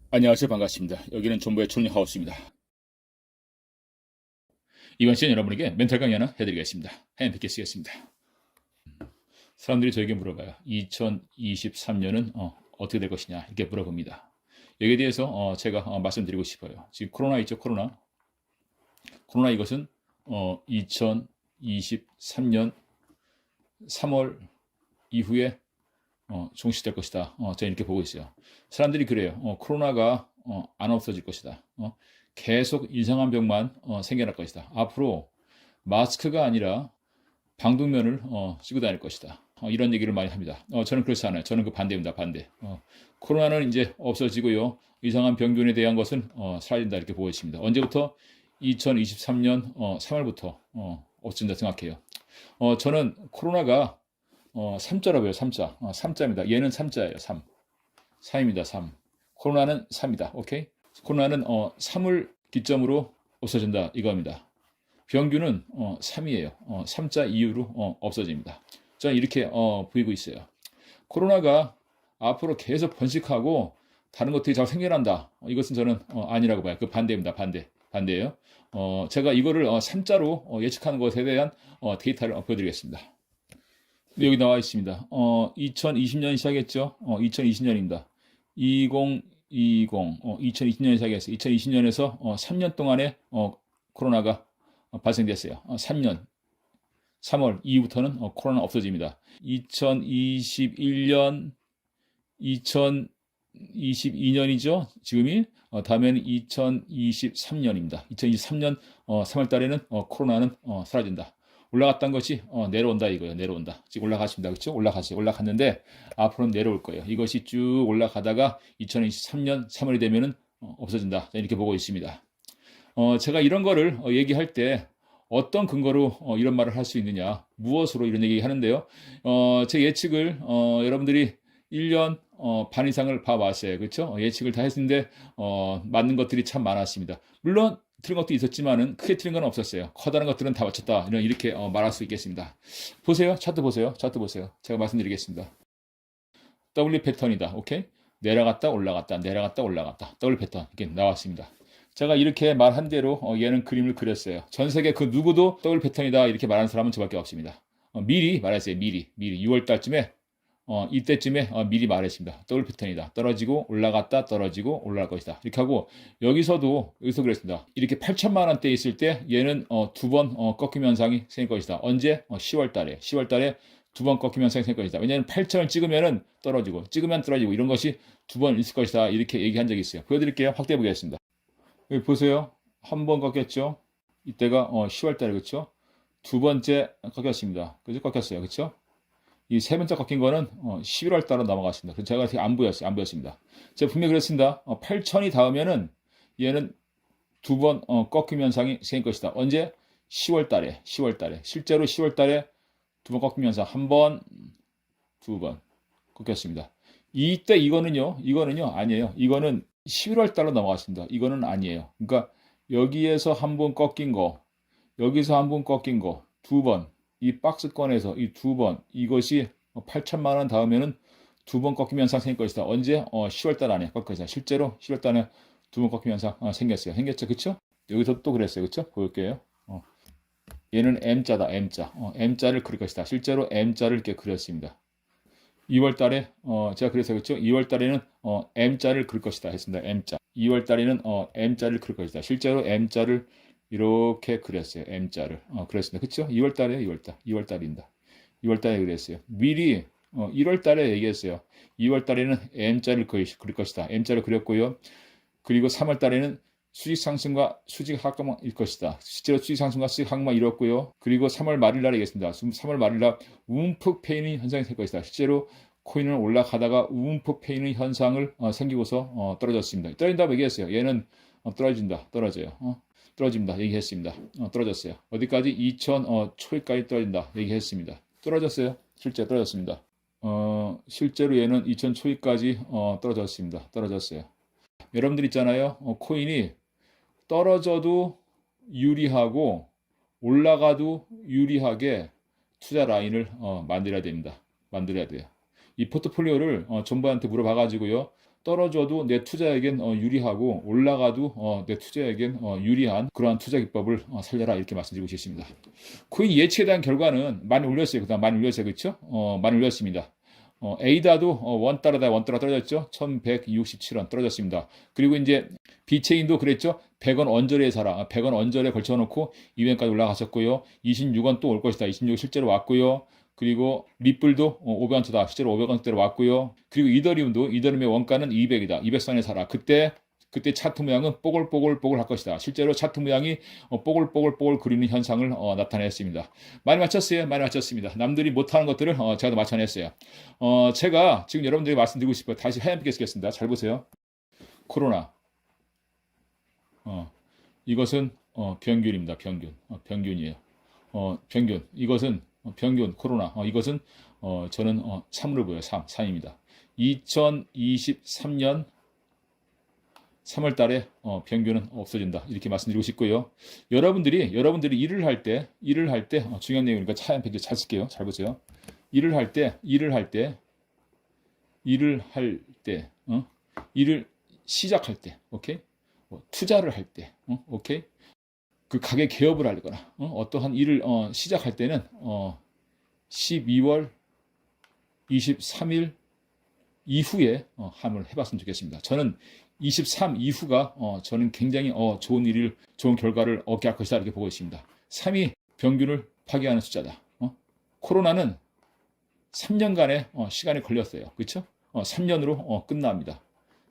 안녕하세요. 반갑습니다. 여기는 존버의 촌리하우스입니다. 이번 시간 여러분에게 멘탈 강의 하나 해드리겠습니다. 핸드캡 쓰겠습니다. 사람들이 저에게 물어봐요. 2023년은 어떻게 될 것이냐 이렇게 물어봅니다. 여기에 대해서 제가 말씀드리고 싶어요. 지금 코로나 있죠. 코로나 이것은 2023년 3월 이후에 종식될 것이다. 저는 이렇게 보고 있어요. 사람들이 그래요. 코로나가 안 없어질 것이다. 계속 이상한 병만 생겨날 것이다. 앞으로 마스크가 아니라 방독면을 쓰고 다닐 것이다. 이런 얘기를 많이 합니다. 저는 그렇지 않아요. 저는 그 반대입니다. 반대. 코로나는 이제 없어지고요. 이상한 병균에 대한 것은 사라진다 이렇게 보고 있습니다. 언제부터? 2023년 3월부터 없어진다 생각해요. 저는 코로나가 3자라고 해요. 3자. 3자입니다. 얘는 3자예요. 3. 3입니다. 3. 코로나는 3이다. 오케이? 코로나는 3을 기점으로 없어진다. 이겁니다. 병균은 3이에요. 3자 이후로 없어집니다. 저는 이렇게 보이고 있어요. 코로나가 앞으로 계속 번식하고 다른 것들이 자꾸 생겨난다. 이것은 저는 아니라고 봐요. 그 반대입니다. 반대예요. 제가 이거를 3자로 예측하는 것에 대한 데이터를 보여드리겠습니다. 여기 나와 있습니다. 2020년 시작했죠? 2020년입니다. 2020년 시작했어요. 2020년에서 3년 동안에 코로나가 발생됐어요. 3년, 3월 이후부터는 코로나 없어집니다. 2021년, 2022년이죠. 지금이 다음에는 2023년입니다. 2023년 3월 달에는 코로나는 사라진다. 올라갔던 것이 내려온다 이거예요. 내려온다. 지금 올라가십니다. 그렇죠? 올라갔는데 앞으로는 내려올 거예요. 이것이 쭉 올라가다가 2023년 3월이 되면은 없어진다. 이렇게 보고 있습니다. 제가 이런 거를 얘기할 때 어떤 근거로 이런 말을 할 수 있느냐, 무엇으로 이런 얘기 하는데요. 제 예측을 여러분들이 1년 반 이상을 봐왔어요. 그렇죠? 예측을 다 했는데 맞는 것들이 참 많았습니다. 물론 틀린 것도 있었지만은 크게 틀린 건 없었어요. 커다란 것들은 다 맞췄다. 이렇게 말할 수 있겠습니다. 보세요. 차트 보세요. 제가 말씀드리겠습니다. W 패턴이다. 오케이? 내려갔다 올라갔다. W 패턴 이렇게 나왔습니다. 제가 이렇게 말한 대로 얘는 그림을 그렸어요. 전 세계 그 누구도 W 패턴이다 이렇게 말하는 사람은 저밖에 없습니다. 미리 말했어요. 미리 6월 달쯤에 이때쯤에 미리 말했습니다. W 패턴이다. 떨어지고 올라갔다 떨어지고 올라갈 것이다. 이렇게 하고 여기서 그랬습니다. 이렇게 8천만 원대 있을 때 얘는 두 번 꺾임 현상이 생길 것이다. 언제? 10월 달에 두 번 꺾임 현상이 생길 것이다. 왜냐하면 8천을 찍으면은 찍으면 떨어지고 이런 것이 두 번 있을 것이다. 이렇게 얘기한 적이 있어요. 보여드릴게요. 확대해 보겠습니다. 여기 보세요. 한 번 꺾였죠. 이때가 10월 달에 그렇죠. 두 번째 꺾였습니다. 그죠? 꺾였어요. 그렇죠? 이 세 번째 꺾인 거는 11월 달로 넘어갔습니다. 그래서 제가 되게 안 보였습니다. 제가 분명히 그랬습니다. 8천이 닿으면은 얘는 두 번 꺾임 현상이 생길 것이다. 언제? 10월 달에. 실제로 10월 달에 두 번 꺾임 현상. 한 번, 두 번 꺾였습니다. 이때 이거는요, 아니에요. 이거는 11월 달로 넘어갔습니다. 이거는 아니에요. 그러니까 여기에서 한 번 꺾인 거, 여기서 한 번 꺾인 거, 두 번, 이 박스권에서 이 두 번, 이것이 8천만 원 다음에는 두 번 꺾임 현상 생길 것이다. 언제? 10월 달 안에 꺾여서 실제로 10월 달에 두 번 꺾임 현상 생겼죠. 그쵸? 여기서 또 그랬어요. 그쵸? 볼게요. 얘는 M자다. M자를 그릴 것이다. 실제로 M자를 이렇게 그렸습니다. 2월 달에 제가 그래서 그렇죠. 2월 달에는 M자를 그릴 것이다 했습니다. M자. 2월 달에는 M자를 그릴 것이다. 실제로 M자를 이렇게 그렸어요. M자를 그랬습니다. 그렇죠? 2월 달입니다. 2월 달에 그랬어요. 미리 1월 달에 얘기했어요. 2월 달에는 M자를 그릴 것이다. M자를 그렸고요. 그리고 3월 달에는 수직 상승과 수직 하락일 것이다. 실제로 수직 상승과 수직 하락만 이뤘고요. 그리고 3월 말일 날 얘기했습니다. 3월 말일 날 움푹 패이는 현상이 될 것이다. 실제로 코인은 올라가다가 움푹 패이는 현상을 생기고서 떨어졌습니다. 떨어진다고 얘기했어요. 얘는 떨어집니다. 얘기했습니다. 떨어졌어요. 어디까지? 2000 초까지 떨어진다. 얘기했습니다. 떨어졌어요. 실제 떨어졌습니다. 실제로 얘는 2000 초까지 떨어졌어요. 여러분들 있잖아요. 코인이 떨어져도 유리하고 올라가도 유리하게 투자 라인을 만들어야 됩니다. 만들어야 돼요. 이 포트폴리오를 전부한테 물어봐가지고요. 떨어져도 내 투자에겐 유리하고 올라가도 내 투자에겐 유리한 그러한 투자 기법을 살려라 이렇게 말씀드리고 싶습니다. 코인 예측에 대한 결과는 많이 올렸어요. 그다음 많이 올렸어요. 그렇죠? 많이 올렸습니다. 에이다도 원달러다 원달러 떨어졌죠. 1167원 떨어졌습니다. 그리고 이제 비체인도 그랬죠. 100원 언저리에 사라. 100원 언저리에 걸쳐놓고 200원까지 올라갔었고요. 26원 또 올 것이다. 26 실제로 왔고요. 그리고 리플도 500원대다. 실제로 500원대로 왔고요. 그리고 이더리움의 원가는 200이다. 200선에 사라. 그때 차트 모양은 뽀글뽀글 할 것이다. 실제로 차트 모양이 뽀글뽀글 그리는 현상을 나타냈습니다. 많이 맞췄어요. 많이 맞췄습니다. 남들이 못하는 것들을 제가 더 맞춰냈어요. 제가 지금 여러분들에게 말씀드리고 싶어요. 다시 하얀빛 쓰겠습니다. 잘 보세요. 코로나. 이것은 병균입니다. 병균이에요. 병균. 이것은 병균, 코로나. 이것은 저는 3으로 보여요. 3입니다. 2023년 3월 달에 병균은 없어진다. 이렇게 말씀드리고 싶고요. 여러분들이 일을 할 때 중요한 내용이니까 하얀 펜 잘 쓸게요. 잘 보세요. 일을 할 때 일을 시작할 때, 오케이? 투자를 할 때, 오케이? 그 가게 개업을 하거나 어떠한 일을 시작할 때는 12월 23일 이후에 한번 해봤으면 좋겠습니다. 저는 23 이후가 저는 굉장히 좋은 결과를 얻게 할 것이다 이렇게 보고 있습니다. 3이 병균을 파괴하는 숫자다. 코로나는 3년간의 시간이 걸렸어요. 그렇죠? 3년으로 끝납니다.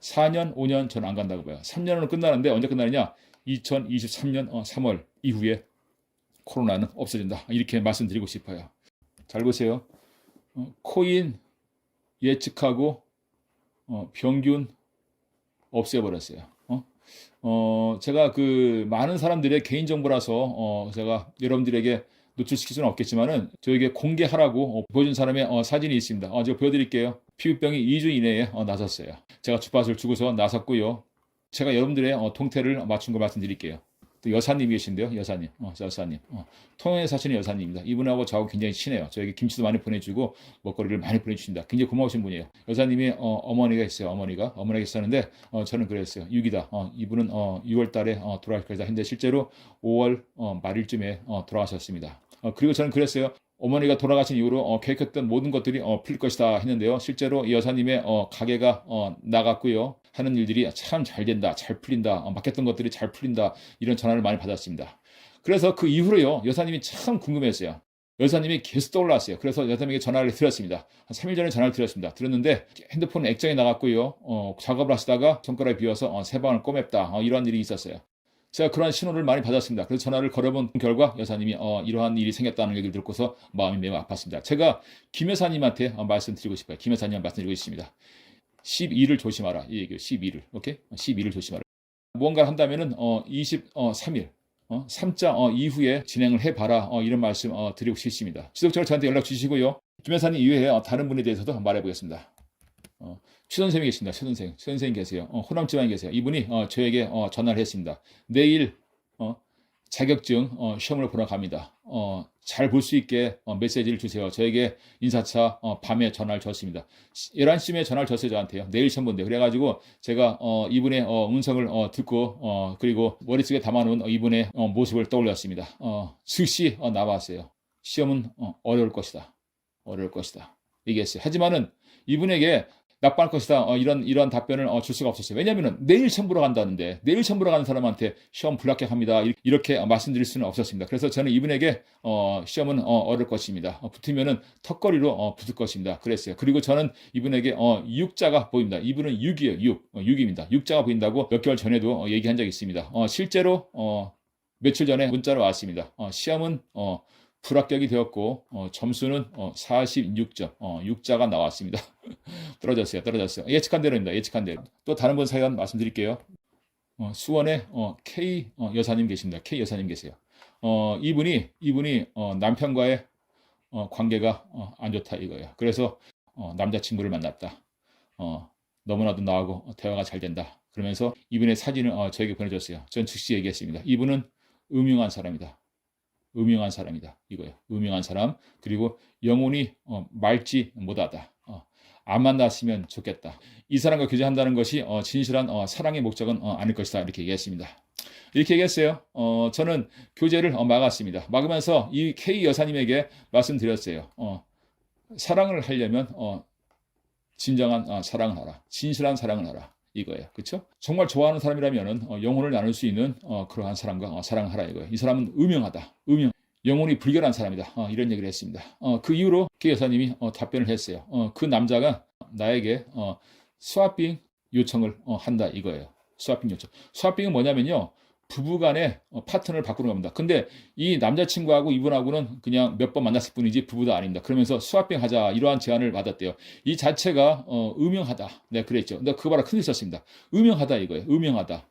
4년, 5년 저는 안 간다고 봐요. 3년으로 끝나는데 언제 끝나느냐? 2023년 3월 이후에 코로나는 없어진다. 이렇게 말씀드리고 싶어요. 잘 보세요. 코인 예측하고 병균 없애버렸어요. 제가 그 많은 사람들의 개인정보라서 제가 여러분들에게 노출시킬 수는 없겠지만은 저에게 공개하라고 보여준 사람의 사진이 있습니다. 제가 보여드릴게요. 피부병이 2주 이내에 나섰어요. 제가 주파수를 주고서 나섰고요. 제가 여러분들의 동태를 맞춘 거 말씀드릴게요. 또 여사님이 계신데요. 여사님. 통영에 사시는 여사님입니다. 이분하고 저하고 굉장히 친해요. 저에게 김치도 많이 보내주고 먹거리를 많이 보내주신다. 굉장히 고마우신 분이에요. 여사님이 어머니가 있어요. 어머니가 있었는데 저는 그랬어요. 6이다. 이분은 6월 달에 돌아갈 것이다 했는데 실제로 5월 말일쯤에 돌아가셨습니다. 그리고 저는 그랬어요. 어머니가 돌아가신 이후로 계획했던 모든 것들이 풀릴 것이다 했는데요. 실제로 이 여사님의 가게가 나갔고요. 하는 일들이 참 잘 된다, 잘 풀린다, 맡겼던 것들이 잘 풀린다 이런 전화를 많이 받았습니다. 그래서 그 이후로요. 여사님이 참 궁금했어요. 여사님이 계속 떠올랐어요. 그래서 여사님에게 전화를 드렸습니다. 한 3일 전에 전화를 드렸습니다. 드렸는데 핸드폰 액정이 나갔고요. 작업을 하시다가 손가락이 비어서 세 방을 꼬맸다. 이러한 일이 있었어요. 제가 그러한 신호를 많이 받았습니다. 그래서 전화를 걸어본 결과 여사님이 이러한 일이 생겼다는 얘기를 듣고서 마음이 매우 아팠습니다. 제가 김 여사님한테 말씀드리고 싶어요. 김 여사님한테 말씀드리고 있습니다. 12를 조심하라. 이 얘기예요. 12를. 오케이? 12를 조심하라. 무언가를 한다면은 23일 3자 이후에 진행을 해봐라. 이런 말씀 드리고 싶습니다. 지속적으로 저한테 연락 주시고요. 김 여사님 이외에 다른 분에 대해서도 말해보겠습니다. 최 선생님이 계십니다. 최 선생님 계세요. 호남 지방에 계세요. 이분이 저에게 전화를 했습니다. 내일 자격증 시험을 보러 갑니다. 잘 볼 수 있게 메시지를 주세요. 저에게 인사차 밤에 전화를 줬습니다. 11시쯤에 전화를 줬어요. 저한테요. 내일 시험 본대요. 그래가지고 제가 이분의 음성을 듣고 그리고 머릿속에 담아놓은 이분의 모습을 떠올렸습니다. 즉시 나왔어요. 시험은 어려울 것이다. 얘기했어요. 하지만은 이분에게 나빠할 것이다. 이런 답변을 줄 수가 없었어요. 왜냐하면 내일 시험 보러 간다는데 내일 시험 보러 가는 사람한테 시험 불합격합니다. 이렇게 말씀드릴 수는 없었습니다. 그래서 저는 이분에게 시험은 어려울 것입니다. 붙으면은 턱걸이로 붙을 것입니다. 그랬어요. 그리고 저는 이분에게 6자가 보입니다. 이분은 6이에요. 6입니다. 6자가 보인다고 몇 개월 전에도 얘기한 적이 있습니다. 실제로 며칠 전에 문자로 왔습니다. 시험은 불합격이 되었고 점수는 46점 6자가 나왔습니다. 떨어졌어요. 예측한 대로입니다. 예측한 대로. 또 다른 분 사연 말씀드릴게요. 수원에 K 여사님 계십니다. K 여사님 계세요. 이분이 남편과의 관계가 안 좋다 이거예요. 그래서 남자친구를 만났다. 너무나도 나하고 대화가 잘 된다. 그러면서 이분의 사진을 저에게 보내줬어요. 전 즉시 얘기했습니다. 이분은 음흉한 사람이다. 이거예요. 음흉한 사람. 그리고 영혼이 맑지 못하다. 안 만났으면 좋겠다. 이 사람과 교제한다는 것이 진실한 사랑의 목적은 아닐 것이다. 이렇게 얘기했습니다. 이렇게 얘기했어요. 저는 교제를 막았습니다. 막으면서 이 K 여사님에게 말씀드렸어요. 사랑을 하려면 진정한 사랑을 하라. 진실한 사랑을 하라. 이거예요. 그렇죠? 정말 좋아하는 사람이라면 영혼을 나눌 수 있는 그러한 사람과 사랑을 하라 이거예요. 이 사람은 음영하다. 영혼이 불결한 사람이다. 이런 얘기를 했습니다. 그 이후로 K 여사님이 답변을 했어요. 그 남자가 나에게 스와핑 요청을 한다 이거예요. 스와핑 요청. 스와핑은 뭐냐면요. 부부간에 파트너를 바꾸는 겁니다. 근데 이 남자친구하고 이분하고는 그냥 몇 번 만났을 뿐이지 부부도 아닙니다. 그러면서 스와핑 하자 이러한 제안을 받았대요. 이 자체가 음영하다. 네, 그랬죠. 근데 그거 봐라 큰일 썼습니다. 음영하다 이거예요. 음영하다.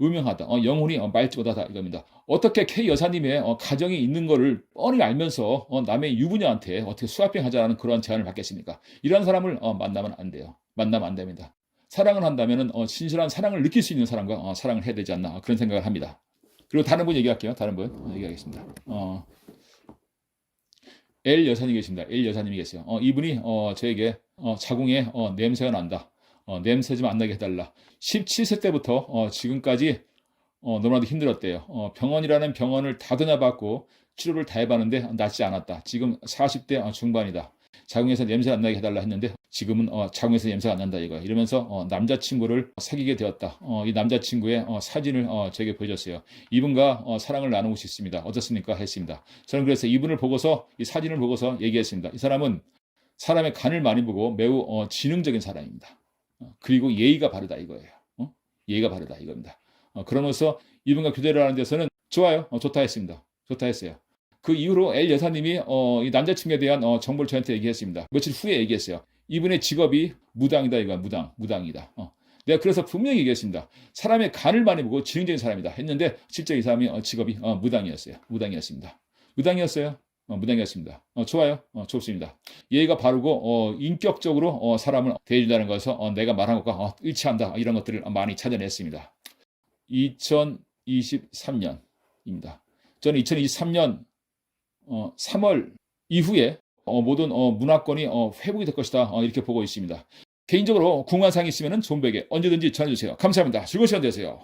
음영하다. 영혼이 맑지 못하다 이겁니다. 어떻게 K 여사님의 가정이 있는 거를 뻔히 알면서 남의 유부녀한테 어떻게 스와핑 하자라는 그런 제안을 받겠습니까? 이런 사람을 만나면 안 돼요. 만나면 안 됩니다. 사랑을 한다면 진실한 사랑을 느낄 수 있는 사람과 사랑을 해야 되지 않나 그런 생각을 합니다. 그리고 다른 분 얘기할게요. 다른 분 얘기하겠습니다. L 여사님 계십니다. L 여사님이 계세요. 이분이 저에게 자궁에 냄새가 난다. 냄새 좀 안 나게 해달라. 17세 때부터 지금까지 너무나도 힘들었대요. 병원이라는 병원을 다 드나봤고 치료를 다 해봤는데 낫지 않았다. 지금 40대 중반이다. 자궁에서 냄새 안 나게 해달라 했는데 지금은 자궁에서 냄새가 안 난다 이거야. 이러면서 남자친구를 사귀게 되었다. 이 남자친구의 사진을 제게 보여줬어요. 이분과 사랑을 나누고 싶습니다. 어떻습니까? 했습니다. 저는 그래서 이분을 보고서 이 사진을 보고서 얘기했습니다. 이 사람은 사람의 간을 많이 보고 매우 지능적인 사람입니다. 그리고 예의가 바르다 이거예요. 예의가 바르다 이겁니다. 그러면서 이분과 교제를 하는 데서는 좋아요. 좋다 했습니다. 좋다 했어요. 그 이후로 L 여사님이 이 남자친구에 대한 정보를 저한테 얘기했습니다. 며칠 후에 얘기했어요. 이분의 직업이 무당이다 이거야. 무당이다. 내가 그래서 분명히 얘기했습니다. 사람의 간을 많이 보고 지능적인 사람이다 했는데 실제 이 사람이 직업이 무당이었어요. 무당이었어요. 무당이었습니다. 좋아요. 좋습니다. 예의가 바르고 인격적으로 사람을 대해준다는 것에서 내가 말한 것과 일치한다. 이런 것들을 많이 찾아냈습니다. 2023년입니다. 저는 2023년 3월 이후에 모든 문화권이 회복이 될 것이다. 이렇게 보고 있습니다. 개인적으로 궁금한 사항이 있으면 존백에 언제든지 전해주세요. 감사합니다. 즐거운 시간 되세요.